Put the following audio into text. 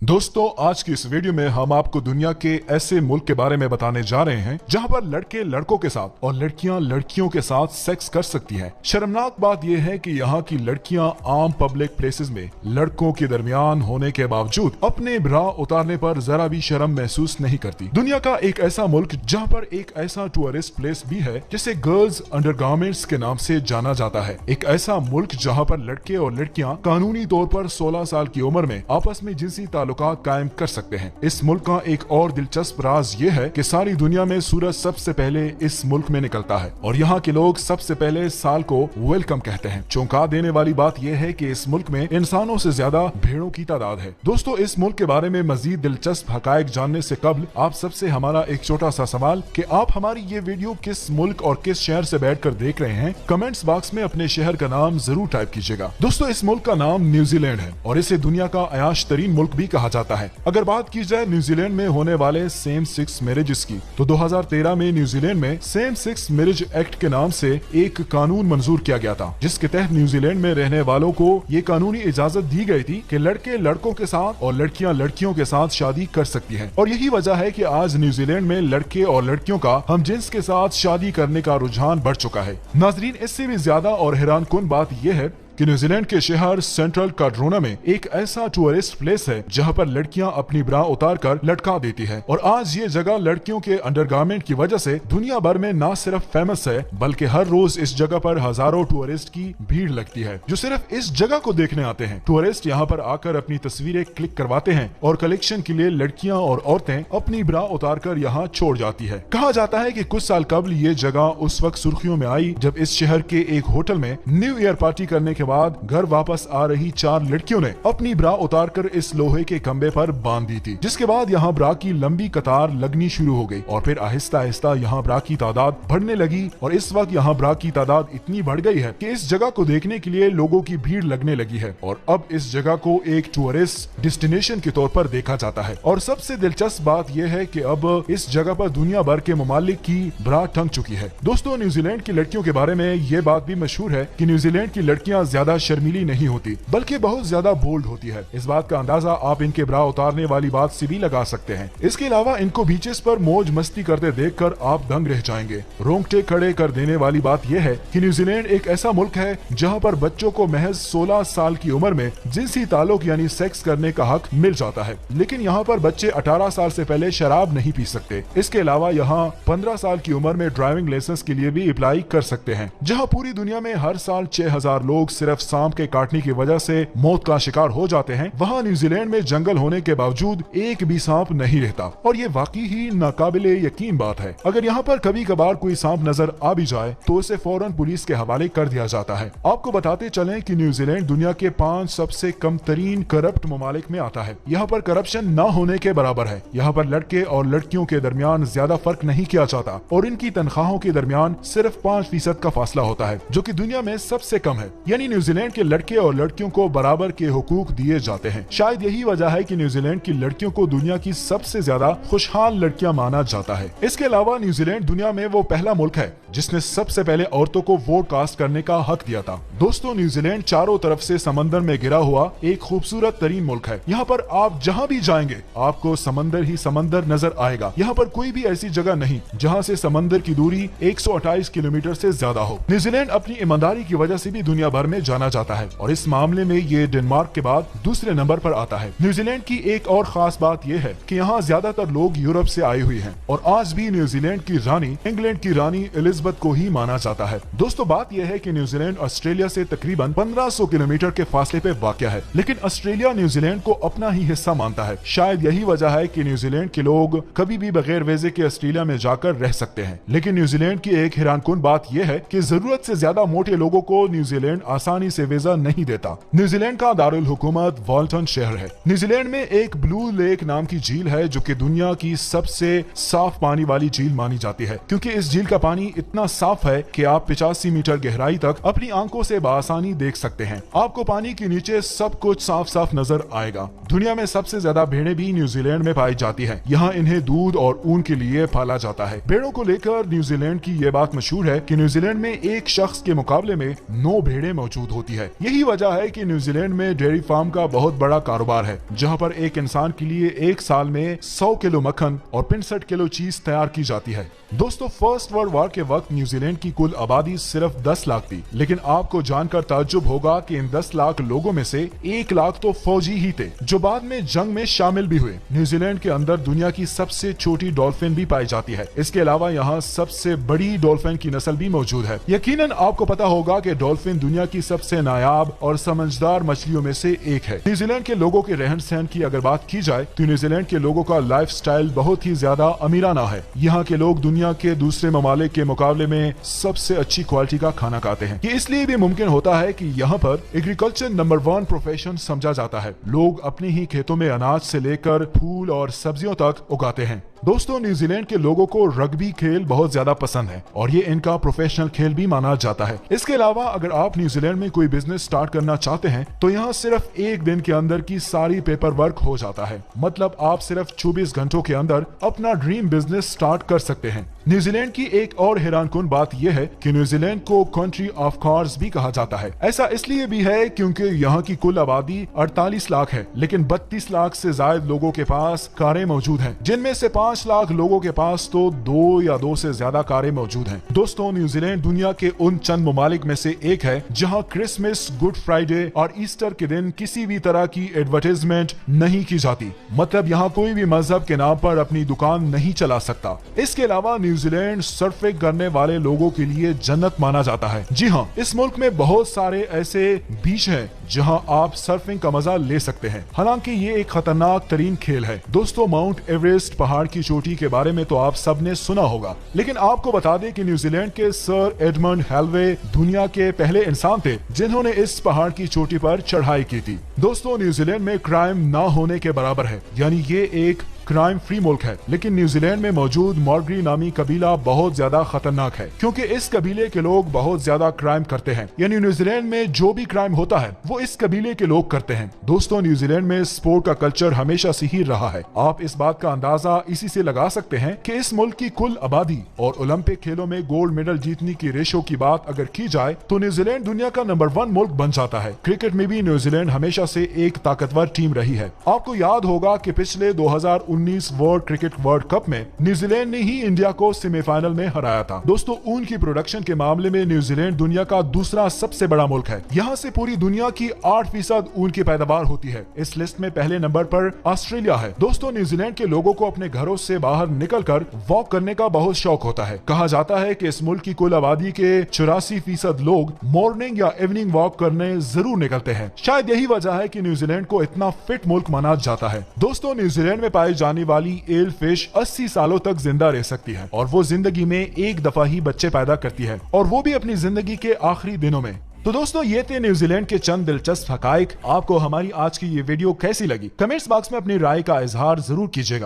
दोस्तों, आज की इस वीडियो में हम आपको दुनिया के ऐसे मुल्क के बारे में बताने जा रहे हैं जहां पर लड़के लड़कों के साथ और लड़कियां लड़कियों के साथ सेक्स कर सकती हैं। शर्मनाक बात यह है कि यहाँ की लड़कियां आम पब्लिक प्लेसेस में लड़कों के दरमियान होने के बावजूद अपने ब्रा उतारने पर जरा भी शर्म महसूस नहीं करती। दुनिया का एक ऐसा मुल्क जहाँ पर एक ऐसा टूरिस्ट प्लेस भी है जिसे गर्ल्स अंडरगारमेंट्स के नाम से जाना जाता है। एक ऐसा मुल्क जहाँ पर लड़के और लड़कियां कानूनी तौर पर 16 साल की उम्र में आपस में जिनसी ताल्लुकात कायम कर सकते हैं। इस मुल्क का एक और दिलचस्प राज ये है कि सारी दुनिया में सूरज सबसे पहले इस मुल्क में निकलता है और यहाँ के लोग सबसे पहले साल को वेलकम कहते हैं। चौंका देने वाली बात यह है कि इस मुल्क में इंसानों से ज्यादा भेड़ों की तादाद है। दोस्तों, इस मुल्क के बारे में मजीद दिलचस्प हकायक जानने से कबल आप सबसे हमारा एक छोटा सा सवाल कि आप हमारी ये वीडियो किस मुल्क और किस शहर से बैठकर देख रहे हैं, कमेंट्स बॉक्स में अपने शहर का नाम जरूर टाइप कीजिएगा। दोस्तों, इस मुल्क का नाम न्यूजीलैंड है और इसे दुनिया का अयाश तरीन मुल्क भी कहा जाता है। अगर बात की जाए न्यूजीलैंड में होने वाले सेम सेक्स मैरिजेस की, तो 2013 में न्यूजीलैंड में सेम सेक्स मैरिज एक्ट के नाम से एक कानून मंजूर किया गया था, जिसके तहत न्यूजीलैंड में रहने वालों को ये कानूनी इजाजत दी गई थी कि लड़के लड़कों के साथ और लड़कियां लड़कियों के साथ शादी कर सकती हैं। और यही वजह है कि आज न्यूजीलैंड में लड़के और लड़कियों का हमजिन्स के साथ शादी करने का रुझान बढ़ चुका है। नाजरीन, इससे भी ज्यादा और हैरानकुन बात यह है कि न्यूजीलैंड के शहर सेंट्रल काड्रोना में एक ऐसा टूरिस्ट प्लेस है जहां पर लड़कियां अपनी ब्रा उतार कर लटका देती है। और आज ये जगह लड़कियों के अंडरगारमेंट की वजह से दुनिया भर में न सिर्फ फेमस है, बल्कि हर रोज इस जगह पर हजारों टूरिस्ट की भीड़ लगती है जो सिर्फ इस जगह को देखने आते हैं। टूरिस्ट यहाँ पर आकर अपनी तस्वीरें क्लिक करवाते हैं और कलेक्शन के लिए लड़कियां और औरतें अपनी ब्रा उतार कर यहाँ छोड़ जाती है। कहा जाता है कि कुछ साल कबल ये जगह उस वक्त सुर्खियों में आई जब इस शहर के एक होटल में न्यू ईयर पार्टी करने के बाद घर वापस आ रही 4 लड़कियों ने अपनी ब्रा उतारकर इस लोहे के खंबे पर बांध दी थी, जिसके बाद यहाँ ब्रा की लंबी कतार लगनी शुरू हो गई और फिर आहिस्ता आहिस्ता यहाँ ब्रा की तादाद बढ़ने लगी और इस वक्त यहाँ ब्रा की तादाद इतनी बढ़ गई है कि इस जगह को देखने के लिए लोगों की भीड़ लगने लगी है और अब इस जगह को एक टूरिस्ट डेस्टिनेशन के तौर पर देखा जाता है। और सबसे दिलचस्प बात यह है कि अब इस जगह पर दुनिया भर के ममालिक की ब्रा टंग चुकी है। दोस्तों, न्यूजीलैंड की लड़कियों के बारे में ये बात भी मशहूर है कि न्यूजीलैंड की लड़कियां ज्यादा शर्मीली नहीं होती, बल्कि बहुत ज्यादा बोल्ड होती है। इस बात का अंदाजा आप इनके ब्रा उतारने वाली बात से भी लगा सकते हैं। इसके अलावा इनको बीचेस पर मौज मस्ती करते देखकर आप दंग रह जाएंगे। रोंगटे खड़े कर देने वाली बात यह है कि न्यूजीलैंड एक ऐसा मुल्क है जहां पर बच्चों को महज 16 साल की उम्र में जिनसी ताल्लुक यानी सेक्स करने का हक मिल जाता है, लेकिन यहाँ पर बच्चे 18 साल से पहले शराब नहीं पी सकते। इसके अलावा यहाँ 15 साल की उम्र में ड्राइविंग लाइसेंस के लिए भी अप्लाई कर सकते हैं। जहाँ पूरी दुनिया में हर साल 6000 लोग सिर्फ सांप के काटने की वजह से मौत का शिकार हो जाते हैं, वहाँ न्यूजीलैंड में जंगल होने के बावजूद एक भी सांप नहीं रहता और ये वाकई ही नाकाबिले यकीन बात है। अगर यहाँ पर कभी कभार कोई सांप नजर आ भी जाए तो उसे फौरन पुलिस के हवाले कर दिया जाता है। आपको बताते चलें कि न्यूजीलैंड दुनिया के 5 सबसे कम तरीन करप्ट ममालिक में आता है। यहाँ पर करप्शन न होने के बराबर है। यहाँ पर लड़के और लड़कियों के दरमियान ज्यादा फर्क नहीं किया जाता और इनकी तनख्वाहों के दरमियान सिर्फ 5% का फासला होता है, जो कि दुनिया में सबसे कम है। यानी न्यूजीलैंड के लड़के और लड़कियों को बराबर के हुकूक दिए जाते हैं। शायद यही वजह है कि न्यूजीलैंड की लड़कियों को दुनिया की सबसे ज्यादा खुशहाल लड़कियां माना जाता है। इसके अलावा न्यूजीलैंड दुनिया में वो पहला मुल्क है जिसने सबसे पहले औरतों को वोट कास्ट करने का हक दिया था। दोस्तों, न्यूजीलैंड चारों तरफ से समंदर में घिरा हुआ एक खूबसूरत तरीन मुल्क है। यहाँ पर आप जहाँ भी जाएंगे आपको समंदर ही समंदर नजर आएगा। यहाँ पर कोई भी ऐसी जगह नहीं जहाँ से समंदर की दूरी 128 किलोमीटर से ज्यादा हो। न्यूजीलैंड अपनी ईमानदारी की वजह से भी दुनिया भर में जाना जाता है और इस मामले में ये डेनमार्क के बाद दूसरे नंबर पर आता है। न्यूजीलैंड की एक और खास बात यह है कि यहाँ ज्यादातर लोग यूरोप से आए हुए हैं और आज भी न्यूजीलैंड की रानी इंग्लैंड की रानी एलिजाबेथ को ही माना जाता है। दोस्तों, बात यह है कि न्यूजीलैंड ऑस्ट्रेलिया से तकरीबन 1500 किलोमीटर के फासले पे वाक़या है, लेकिन ऑस्ट्रेलिया न्यूजीलैंड को अपना ही हिस्सा मानता है। शायद यही वजह है कि न्यूजीलैंड के लोग कभी भी बगैर वीजे के ऑस्ट्रेलिया में जाकर रह सकते हैं। लेकिन न्यूजीलैंड की एक हैरानकुन बात यह है कि जरूरत से ज्यादा मोटे लोगों को न्यूजीलैंड आसानी से वीजा नहीं देता। न्यूजीलैंड का दारुल हुकूमत वॉल्टन शहर है। न्यूजीलैंड में एक ब्लू लेक नाम की झील है जो कि दुनिया की सबसे साफ पानी वाली झील मानी जाती है, क्योंकि इस झील का पानी इतना साफ है कि आप 85 मीटर गहराई तक अपनी आंखों से बआसानी देख सकते हैं। आपको पानी के नीचे सब कुछ साफ साफ नजर आएगा। दुनिया में सबसे ज्यादा भेड़ें भी न्यूजीलैंड में पाई जाती है। यहाँ इन्हें दूध और ऊन के लिए पाला जाता है। भेड़ों को लेकर न्यूजीलैंड की यह बात मशहूर है कि न्यूजीलैंड में एक शख्स के मुकाबले में 9 भेड़ें मौजूद मौजूद होती है। यही वजह है कि न्यूजीलैंड में डेयरी फार्म का बहुत बड़ा कारोबार है, जहां पर एक इंसान के लिए एक साल में 100 किलो मक्खन और 65 किलो चीज तैयार की जाती है। दोस्तों, फर्स्ट वर्ल्ड वॉर के वक्त न्यूजीलैंड की कुल आबादी सिर्फ 10 लाख थी, लेकिन आपको जानकर ताज्जुब होगा कि इन 10 लाख लोगों में से 1 लाख तो फौजी ही थे, जो बाद में जंग में शामिल भी हुए। न्यूजीलैंड के अंदर दुनिया की सबसे छोटी डॉल्फिन भी पाई जाती है। इसके अलावा यहाँ सबसे बड़ी डॉल्फिन की नस्ल भी मौजूद है। यकीनन आपको पता होगा कि डॉल्फिन दुनिया की सबसे नायाब और समझदार मछलियों में से एक है। न्यूजीलैंड के लोगों के रहन सहन की अगर बात की जाए तो न्यूजीलैंड के लोगों का लाइफ स्टाइल बहुत ही ज्यादा अमीराना है। यहाँ के लोग दुनिया के दूसरे ममालिक के मुकाबले में सबसे अच्छी क्वालिटी का खाना खाते हैं। ये इसलिए भी मुमकिन होता है कि यहाँ पर एग्रीकल्चर नंबर 1 प्रोफेशन समझा जाता है। लोग अपने ही खेतों में अनाज से लेकर फूल और सब्जियों तक उगाते हैं। दोस्तों, न्यूजीलैंड के लोगों को रग्बी खेल बहुत ज्यादा पसंद है और ये इनका प्रोफेशनल खेल भी माना जाता है। इसके अलावा अगर आप न्यूजीलैंड में कोई बिजनेस स्टार्ट करना चाहते हैं तो यहाँ सिर्फ 1 दिन के अंदर की सारी पेपर वर्क हो जाता है। मतलब आप सिर्फ 24 घंटों के अंदर अपना ड्रीम बिजनेस स्टार्ट कर सकते हैं। न्यूजीलैंड की एक और हैरानकुन बात यह है कि न्यूजीलैंड को कंट्री ऑफ कार्स भी कहा जाता है। ऐसा इसलिए भी है क्योंकि यहाँ की कुल आबादी 48 लाख है, लेकिन 32 लाख से ज्यादा लोगों के पास कारें मौजूद हैं, जिनमें से 5 लाख लोगों के पास तो 2 या 2 से ज्यादा कारें मौजूद हैं। दोस्तों, न्यूजीलैंड दुनिया के उन चंद ममालिक में से एक है जहां क्रिसमस, गुड फ्राइडे और ईस्टर के दिन किसी भी तरह की एडवर्टाइजमेंट नहीं की जाती। मतलब यहाँ कोई भी मजहब के नाम पर अपनी दुकान नहीं चला सकता। इसके अलावा न्यूजीलैंड सर्फिंग करने वाले लोगों के लिए जन्नत माना जाता है। जी हाँ, इस मुल्क में बहुत सारे ऐसे बीच हैं जहां आप सर्फिंग का मजा ले सकते हैं। हालांकि ये एक खतरनाक तरीन खेल है। दोस्तों, माउंट एवरेस्ट पहाड़ की चोटी के बारे में तो आप सबने सुना होगा, लेकिन आपको बता दें कि न्यूजीलैंड के सर एडमंड हेलवे दुनिया के पहले इंसान थे जिन्होंने इस पहाड़ की चोटी पर चढ़ाई की थी। दोस्तों, न्यूजीलैंड में क्राइम ना होने के बराबर है, यानी ये एक क्राइम फ्री मुल्क है। लेकिन न्यूजीलैंड में मौजूद मॉर्गरी नामी कबीला बहुत ज्यादा खतरनाक है, क्योंकि इस कबीले के लोग बहुत ज्यादा क्राइम करते हैं। यानी न्यूजीलैंड में जो भी क्राइम होता है वो इस कबीले के लोग करते हैं। दोस्तों, न्यूजीलैंड में स्पोर्ट का कल्चर हमेशा से ही रहा है। आप इस बात का अंदाजा इसी से लगा सकते हैं कि इस मुल्क की कुल आबादी और ओलंपिक खेलों में गोल्ड मेडल जीतने की रेशो की बात अगर की जाए तो न्यूजीलैंड दुनिया का नंबर 1 मुल्क बन जाता है। क्रिकेट में भी न्यूजीलैंड हमेशा से एक ताकतवर टीम रही है। आपको याद होगा कि पिछले 2019 वर्ल्ड क्रिकेट वर्ल्ड कप में न्यूजीलैंड ने ही इंडिया को सेमीफाइनल में हराया था। दोस्तों, ऊन की प्रोडक्शन के मामले में न्यूजीलैंड दुनिया का दूसरा सबसे बड़ा मुल्क है। यहाँ से पूरी दुनिया की 8% ऊन की पैदावार होती है। इस लिस्ट में पहले नंबर पर ऑस्ट्रेलिया है। दोस्तों, न्यूजीलैंड के लोगों को अपने घरों से बाहर निकलकर वॉक करने का बहुत शौक होता है। कहा जाता है कि इस मुल्क की कुल आबादी के 84% लोग मॉर्निंग या इवनिंग वॉक करने जरूर निकलते हैं। शायद यही वजह है कि न्यूजीलैंड को इतना फिट मुल्क माना जाता है। दोस्तों, न्यूजीलैंड में पाई जाने वाली एल फिश 80 सालों तक जिंदा रह सकती है और वो जिंदगी में एक दफा ही बच्चे पैदा करती है, और वो भी अपनी जिंदगी के आखिरी दिनों में। तो दोस्तों, ये थे न्यूजीलैंड के चंद दिलचस्प हकाइक। आपको हमारी आज की ये वीडियो कैसी लगी? कमेंट्स बॉक्स में अपनी राय का इजहार जरूर कीजिएगा।